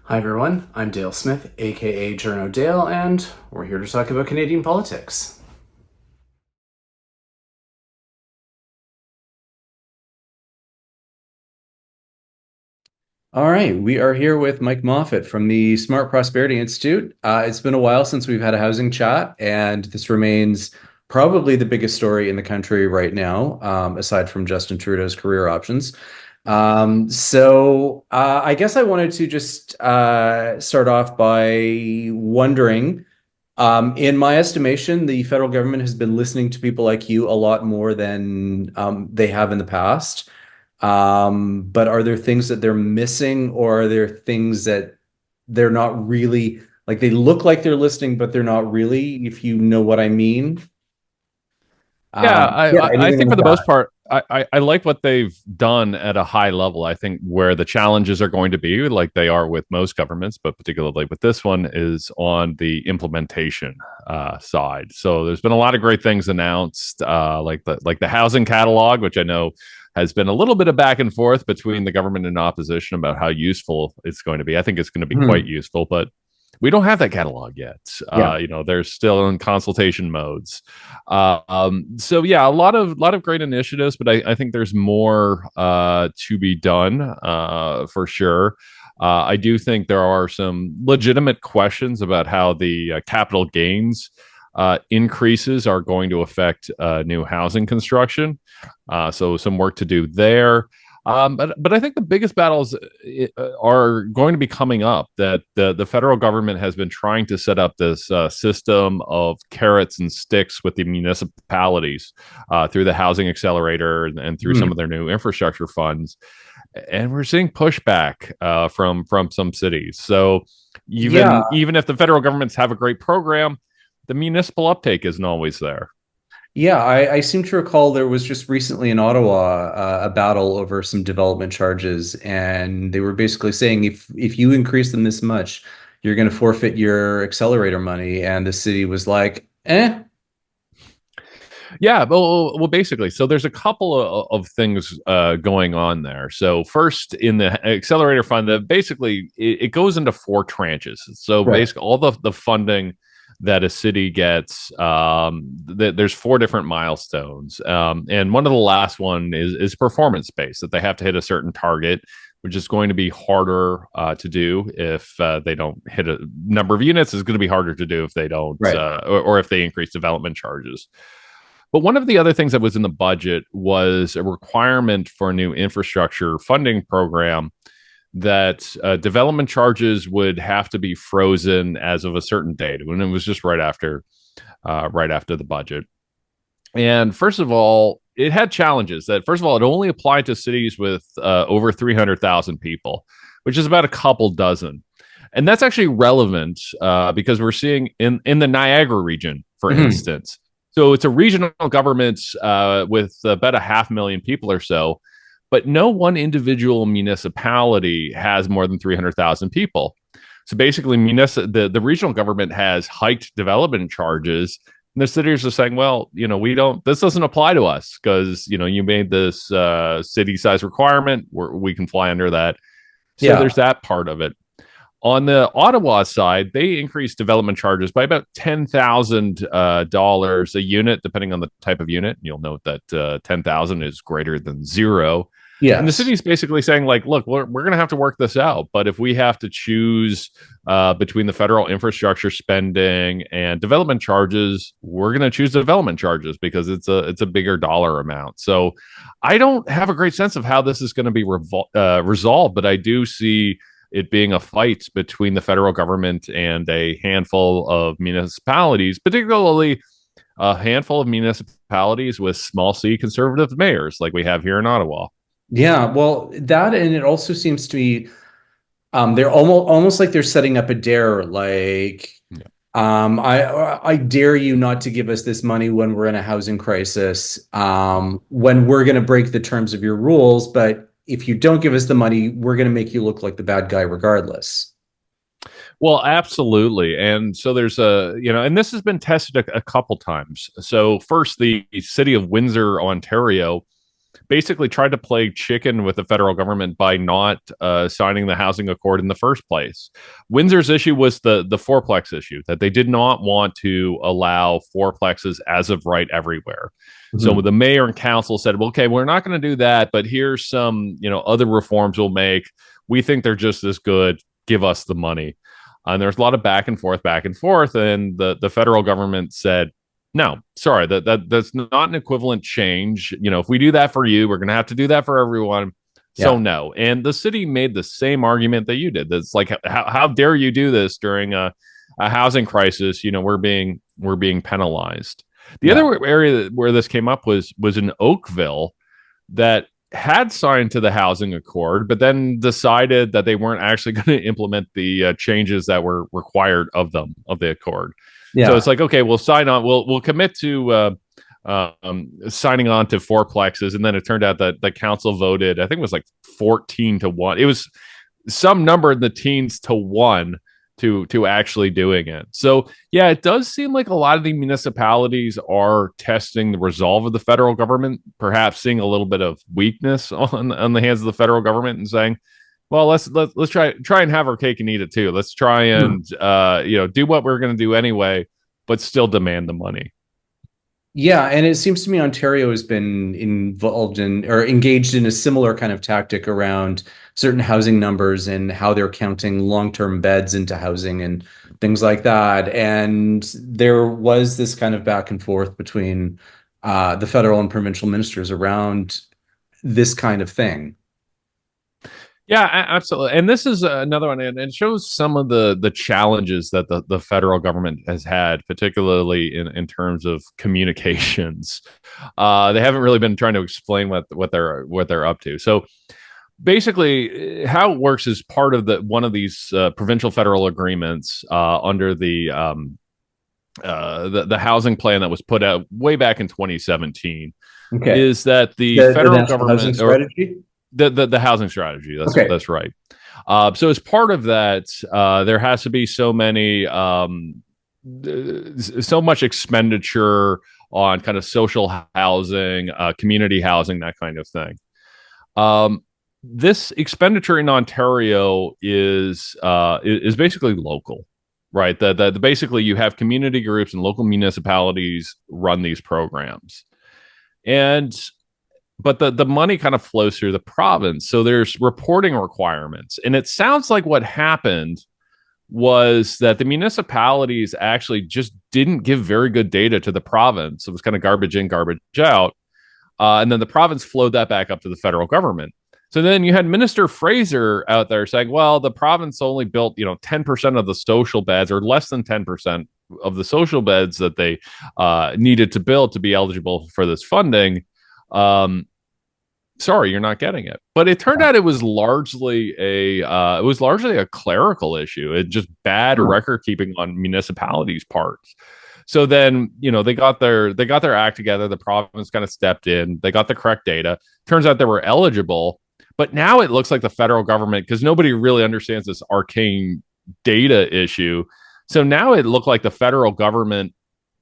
Hi everyone, I'm Dale Smith, aka Journo Dale, and we're here to talk about Canadian politics. All right, we are here with Mike Moffatt from the Smart Prosperity Institute. It's been a while since we've had a housing chat, and this remains probably the biggest story in the country right now, aside from Justin Trudeau's career options. I guess I wanted to just start off by wondering, in my estimation, the federal government has been listening to people like you a lot more than they have in the past. But are there things that they're missing, or are there things that they're not really like they look like they're listening, but they're not really, if you know what I mean? Yeah, Yeah, I anything think like for the that. most part, I like what they've done at a high level. I think where the challenges are going to be, like they are with most governments, but particularly with this one, is on the implementation side. So there's been a lot of great things announced, like the housing catalog, which I know has been a little bit of back and forth between the government and opposition about how useful it's going to be. I think it's going to be quite Mhm. useful, but we don't have that catalog yet. Yeah. They're still in consultation modes. So yeah, a lot of great initiatives, but I think there's more to be done for sure. I do think there are some legitimate questions about how the capital gains increases are going to affect new housing construction. So some work to do there. But I think the biggest battles are going to be coming up. That the federal government has been trying to set up this system of carrots and sticks with the municipalities through the housing accelerator and through some Mhm. of their new infrastructure funds, and we're seeing pushback from some cities. So Yeah. even if the federal governments have a great program, the municipal uptake isn't always there. Yeah, I seem to recall there was just recently in Ottawa a battle over some development charges, and they were basically saying if you increase them this much, you're going to forfeit your accelerator money, and the city was like, eh. Yeah, well, basically, so there's a couple of things going on there. So first, in the accelerator fund, basically it goes into four tranches. So Right. basically, all the funding that a city gets, there's four different milestones, and one of the last one is performance based, that they have to hit a certain target, which is going to be harder to do if they don't hit a number of units. Is going to be harder to do if they don't, Right. or if they increase development charges. But one of the other things that was in the budget was a requirement for a new infrastructure funding program that development charges would have to be frozen as of a certain date, when it was just right after the budget. And first of all, it had challenges. That first of all, it only applied to cities with over 300,000 people, which is about a couple dozen. And that's actually relevant because we're seeing in the Niagara region, for Mhm. instance. So it's a regional government with about 500,000 people or so, but no one individual municipality has more than 300,000 people. So basically, the regional government has hiked development charges, and the cities are saying, well, we don't, this doesn't apply to us because, you made this city size requirement, we can fly under that. So Yeah. there's that part of it. On the Ottawa side, they increased development charges by about $10,000 a unit, depending on the type of unit. You'll note that 10,000 is greater than zero. And the Yes. city's basically saying, like, look, we're going to have to work this out. But if we have to choose between the federal infrastructure spending and development charges, we're going to choose development charges because it's a bigger dollar amount. So I don't have a great sense of how this is going to be resolved, but I do see it being a fight between the federal government and a handful of municipalities, particularly a handful of municipalities with small c conservative mayors like we have here in Ottawa. Yeah. Well, that and it also seems to be they're almost like they're setting up a dare, like Yeah. I dare you not to give us this money when we're in a housing crisis, when we're going to break the terms of your rules, but if you don't give us the money, we're going to make you look like the bad guy regardless. Well, absolutely. And so there's and this has been tested a couple times. So first, the city of Windsor, Ontario, basically tried to play chicken with the federal government by not signing the housing accord in the first place. Windsor's issue was the fourplex issue, that they did not want to allow fourplexes as of right everywhere. So Mhm. the mayor and council said, well, okay, we're not going to do that, but here's some, other reforms we'll make. We think they're just as good. Give us the money. And there's a lot of back and forth. And the federal government said, no, sorry, that's not an equivalent change. If we do that for you, we're going to have to do that for everyone. So Yeah. no. And the city made the same argument that you did. That's like, how dare you do this during a housing crisis? We're being penalized. The Yeah. other area where this came up was in Oakville, that had signed to the housing accord, but then decided that they weren't actually going to implement the changes that were required of the accord. So Yeah. it's like, okay, we'll sign on. We'll commit to signing on to fourplexes, and then it turned out that the council voted. I think it was like 14-1. It was some number in the teens to one to actually doing it. So yeah, it does seem like a lot of the municipalities are testing the resolve of the federal government, perhaps seeing a little bit of weakness on the hands of the federal government and saying, well, let's try and have our cake and eat it too. Let's try and do what we're going to do anyway, but still demand the money. Yeah, and it seems to me Ontario has been involved in or engaged in a similar kind of tactic around certain housing numbers and how they're counting long-term beds into housing and things like that. And there was this kind of back and forth between the federal and provincial ministers around this kind of thing. Yeah, absolutely. And this is another one, and it shows some of the challenges that the federal government has had, particularly in terms of communications. They haven't really been trying to explain what they're up to. So basically, how it works is part of one of these provincial federal agreements under the housing plan that was put out way back in 2017, Okay. is that the The federal national housing government, or strategy? the housing strategy. That's Okay. that's right. So as part of that, there has to be so much expenditure on kind of social housing, community housing, that kind of thing. This expenditure in Ontario is basically local, right? That basically you have community groups and local municipalities run these programs, and but the money kind of flows through the province. So there's reporting requirements. And it sounds like what happened was that the municipalities actually just didn't give very good data to the province. It was kind of garbage in, garbage out. And then the province flowed that back up to the federal government. So then you had Minister Fraser out there saying, well, the province only built, 10% of the social beds, or less than 10% of the social beds that they needed to build to be eligible for this funding. Sorry, you're not getting it. But it turned out it was largely a clerical issue. It just bad record keeping on municipalities' parts. So then, they got their act together. The province kind of stepped in. They got the correct data. Turns out they were eligible. But now it looks like the federal government, because nobody really understands this arcane data issue. So now it looked like the federal government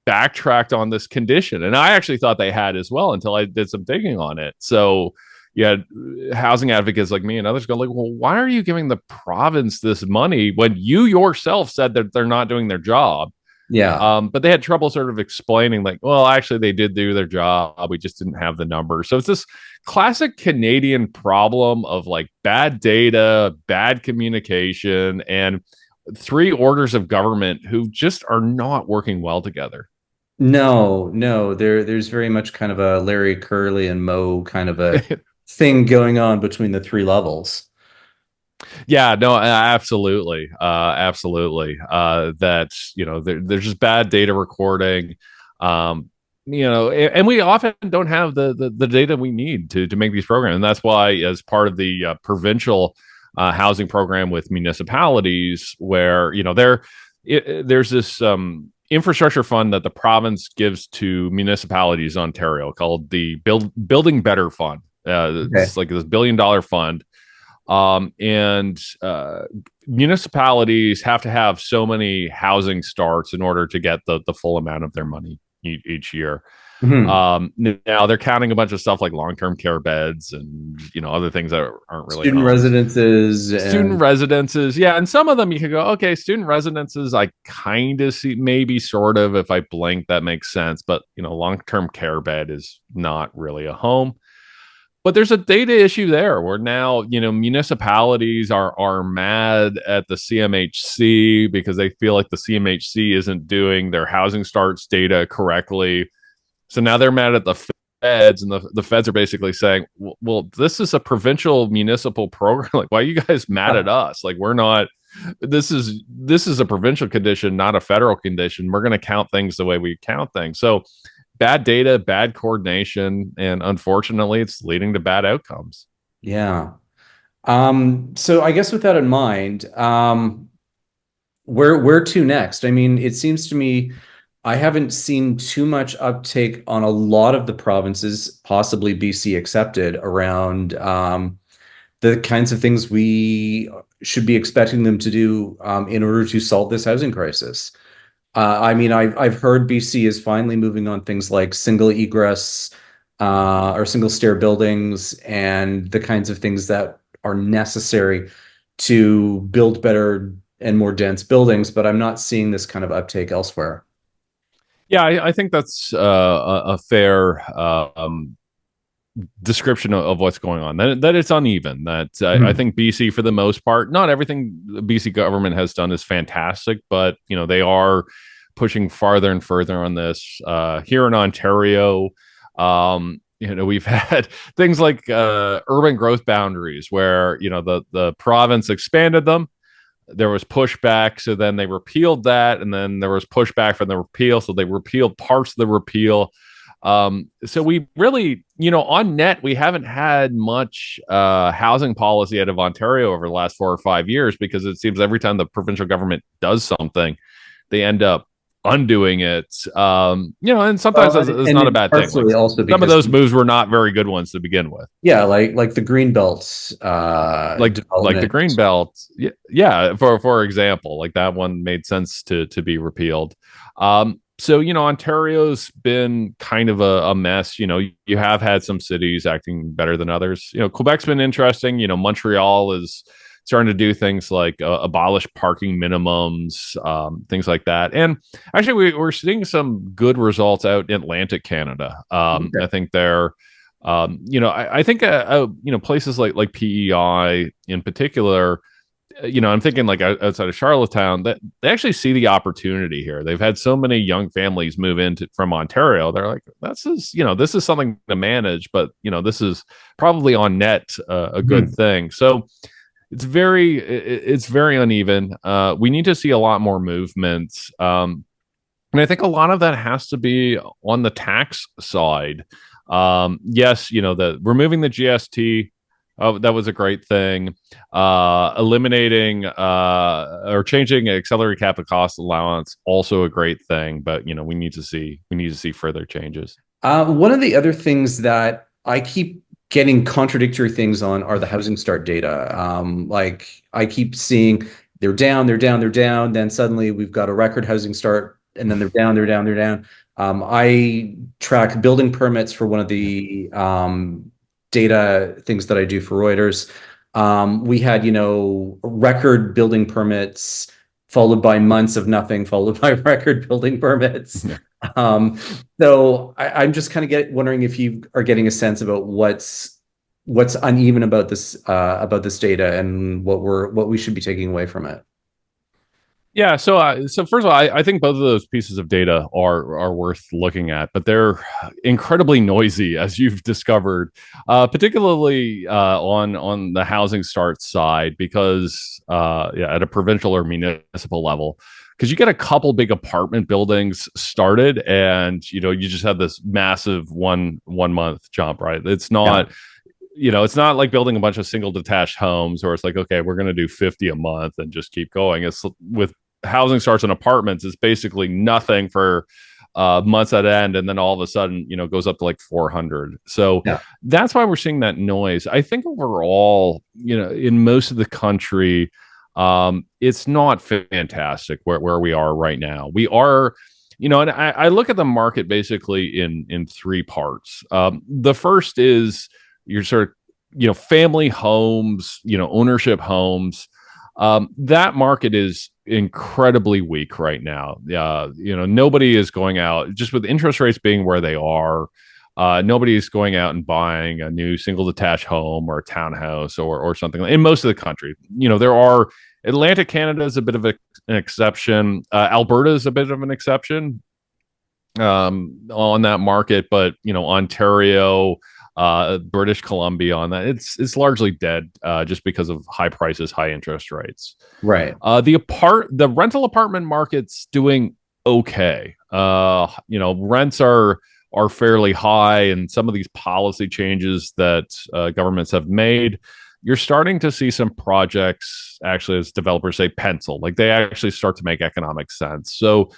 backtracked on this condition. And I actually thought they had as well until I did some digging on it. So you had housing advocates like me and others go like, well, why are you giving the province this money when you yourself said that they're not doing their job? Yeah. But they had trouble sort of explaining, like, well, actually, they did do their job. We just didn't have the numbers. So it's this classic Canadian problem of like bad data, bad communication, and three orders of government who just are not working well together. No, no, there's very much kind of a Larry Curly and Moe kind of a thing going on between the three levels. Yeah, no, absolutely, absolutely. There's just bad data recording, and we often don't have the data we need to make these programs, and that's why, as part of the provincial housing program with municipalities, where there's this infrastructure fund that the province gives to municipalities in Ontario called the Building Better Fund. Okay. It's like this $1 billion fund. And municipalities have to have so many housing starts in order to get the full amount of their money. each year. Mhm. Now they're counting a bunch of stuff like long-term care beds and other things that aren't really Student homes. residences Student and residences, yeah, and some of them you could go, okay, student residences, I kind of see, maybe sort of, if I blink, that makes sense. But long-term care bed is not really a home. But there's a data issue there where now municipalities are mad at the CMHC because they feel like the CMHC isn't doing their housing starts data correctly. So now they're mad at the feds, and the feds are basically saying, well, this is a provincial municipal program. Like, why are you guys mad at us? Like, we're not. This is a provincial condition, not a federal condition. We're going to count things the way we count things. So bad data, bad coordination, and unfortunately, it's leading to bad outcomes. yeah. So I guess with that in mind, where to next? I mean, it seems to me I haven't seen too much uptake on a lot of the provinces, possibly BC accepted, around the kinds of things we should be expecting them to do in order to solve this housing crisis. I mean, I've heard BC is finally moving on things like single egress or single stair buildings and the kinds of things that are necessary to build better and more dense buildings, but I'm not seeing this kind of uptake elsewhere. Yeah, I think that's a fair description of what's going on. That it's uneven. That I Mhm. think BC, for the most part, not everything the BC government has done is fantastic, but they are pushing farther and further on this. Here in Ontario, we've had things like urban growth boundaries, where the province expanded them. There was pushback, so then they repealed that, and then there was pushback from the repeal, so they repealed parts of the repeal. So we really, on net, we haven't had much housing policy out of Ontario over the last 4 or 5 years, because it seems every time the provincial government does something, they end up undoing it. And sometimes Well, that's not a and bad thing. Like, partially also some of because those moves were not very good ones to begin with. yeah, like the Greenbelt Like the development. green belt, yeah, for example, like that one made sense to be repealed. So Ontario's been kind of a mess. You have had some cities acting better than others. Quebec's been interesting. Montreal is starting to do things like abolish parking minimums, things like that. And actually, we're seeing some good results out in Atlantic Canada. I think they're I think places like PEI in particular. I'm thinking like outside of Charlottetown, that they actually see the opportunity here. They've had so many young families move from Ontario. They're like, this is something to manage, but this is probably on net a good Mhm. thing. So it's very uneven. We need to see a lot more movement. And I think a lot of that has to be on the tax side. Yes, the removing the GST, that was a great thing. Eliminating or changing accelerated capital cost allowance, also a great thing. But we need to see further changes. One of the other things that I keep getting contradictory things on are the housing start data. Like I keep seeing they're down, they're down, they're down. Then suddenly we've got a record housing start, and then they're down, they're down, they're down. I track building permits for one of the data things that I do for Reuters. We had, record building permits followed by months of nothing, followed by record building permits. Um, so I'm just kind of wondering if you are getting a sense about what's uneven about this data and what we should be taking away from it. Yeah, so first of all, I think both of those pieces of data are worth looking at, but they're incredibly noisy, as you've discovered, particularly on the housing start side, because yeah, at a provincial or municipal level, because you get a couple big apartment buildings started, and you just have this massive one month jump, right? Yeah. It's not like building a bunch of single detached homes, or it's like, okay, we're going to do 50 a month and just keep going. It's with housing starts and apartments, it's basically nothing for months at end. And then all of a sudden, goes up to like 400. So Yeah. that's why we're seeing that noise. I think overall, in most of the country, it's not fantastic where we are right now. We are And I look at the market basically in three parts. The first is your sort of family homes, ownership homes. That market is incredibly weak right now. Nobody is going out just with interest rates being where they are. Nobody is going out and buying a new single detached home or a townhouse or something in most of the country. There are Atlantic Canada is a bit of an exception. Alberta is a bit of an exception on that market, but Ontario, British Columbia on that it's largely dead just because of high prices, high interest rates. Right. The rental apartment market's doing okay. Rents are fairly high, and some of these policy changes that governments have made, you're starting to see some projects actually, as developers say, pencil. Like they actually start to make economic sense. So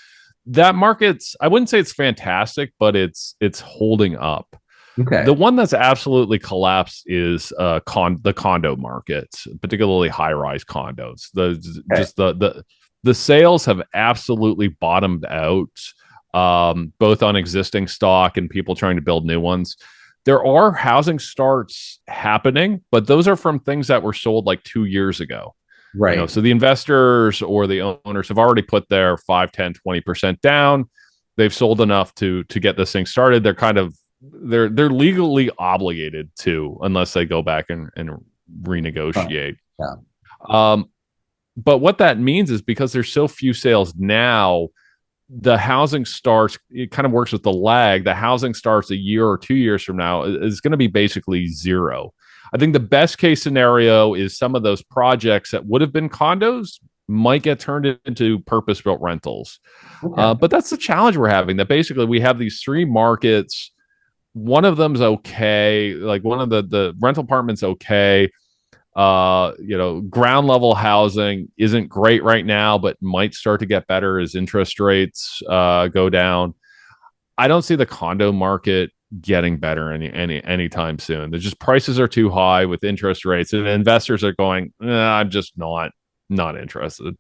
that market's, I wouldn't say it's fantastic, but it's holding up. The Okay. one that's absolutely collapsed is the condo market, particularly high-rise condos. Okay. The sales have absolutely bottomed out, both on existing stock and people trying to build new ones. There are housing starts happening, but those are from things that were sold like 2 years ago. Right. So the investors or the owners have already put their 5, 10, 20% down. They've sold enough to get this thing started. They're legally obligated to, unless they go back and Huh. renegotiate. Yeah. Um, but what that means is because there's so few sales now, the housing starts, it kind of works with the lag. The housing starts a year or 2 years from now is going to be basically zero. I think the best case scenario is some of those projects that would have been condos might get turned into purpose built rentals. Okay. But that's the challenge we're having, that basically we have these three markets. One of them's okay. Like one of the rental apartments, okay. Ground level housing isn't great right now, but might start to get better as interest rates go down. I don't see the condo market getting better anytime soon. There's just prices are too high with interest rates, and investors are going, I'm just not interested.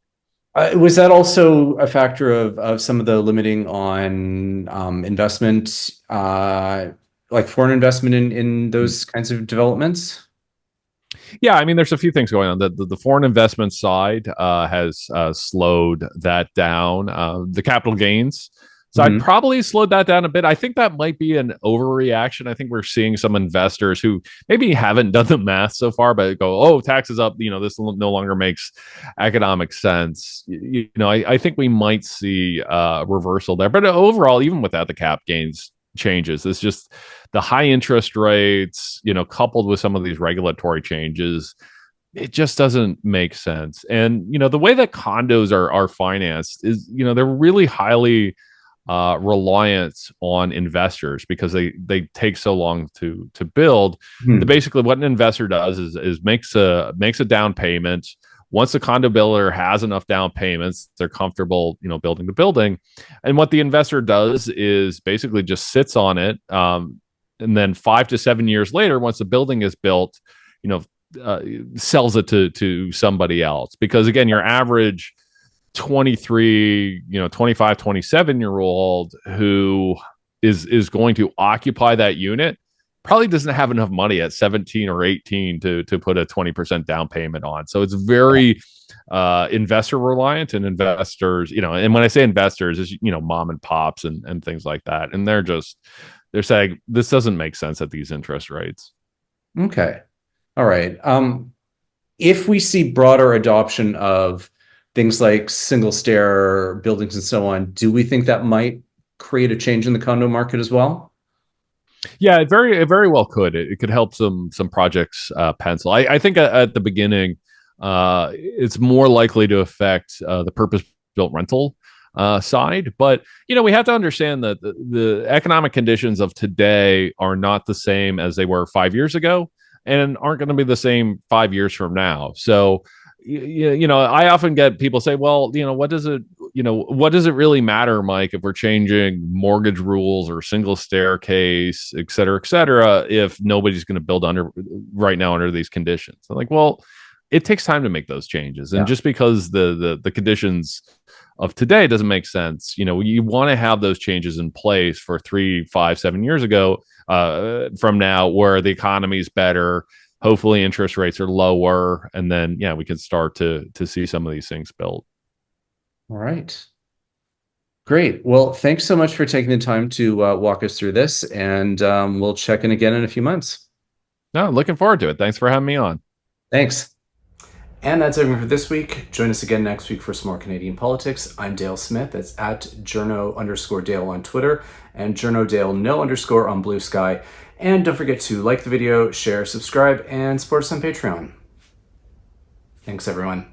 Was that also a factor of some of the limiting on investment, like foreign investment in those kinds of developments? Yeah, I mean, there's a few things going on. The foreign investment side has slowed that down. The capital gains side Hmm. probably slowed that down a bit. I think that might be an overreaction. I think we're seeing some investors who maybe haven't done the math so far, but go, "Oh, taxes up. This no longer makes economic sense." I think we might see a reversal there. But overall, even without the cap gains changes, it's just the high interest rates, coupled with some of these regulatory changes, it just doesn't make sense. And the way that condos are financed is, they're really highly reliant on investors because they take so long to build. That Hmm. basically what an investor does is makes a down payment. Once the condo builder has enough down payments, they're comfortable, building the building. And what the investor does is basically just sits on it. And then 5 to 7 years later, once the building is built, you know, sells it to somebody else. Because again, your average 23, 25, 27-year old who is going to occupy that unit probably doesn't have enough money at 17 or 18 to put a 20% down payment on. So it's very investor reliant, and investors, and when I say investors, is mom and pops and things like that. And they're saying this doesn't make sense at these interest rates. Okay. All right. If we see broader adoption of things like single stair buildings and so on, do we think that might create a change in the condo market as well? Yeah, it very well could. It could help some projects pencil. I think at the beginning, it's more likely to affect the purpose built rental side. But we have to understand that the economic conditions of today are not the same as they were 5 years ago, and aren't going to be the same 5 years from now. So, I often get people say, "Well, what does it really matter, Mike, if we're changing mortgage rules or single staircase, et cetera, if nobody's going to build under right now under these conditions?" I'm like, well, it takes time to make those changes, and Yeah. just because the conditions of today doesn't make sense. You want to have those changes in place for 3, 5, 7 years ago from now, where the economy is better. Hopefully, interest rates are lower, and then we can start to see some of these things built. All right. Great. Well, thanks so much for taking the time to walk us through this, and we'll check in again in a few months. No, looking forward to it. Thanks for having me on. Thanks. And that's everything for this week. Join us again next week for some more Canadian politics. I'm Dale Smith. That's at Journo_Dale on Twitter and JournoDale no_ on Bluesky. And don't forget to like the video, share, subscribe, and support us on Patreon. Thanks, everyone.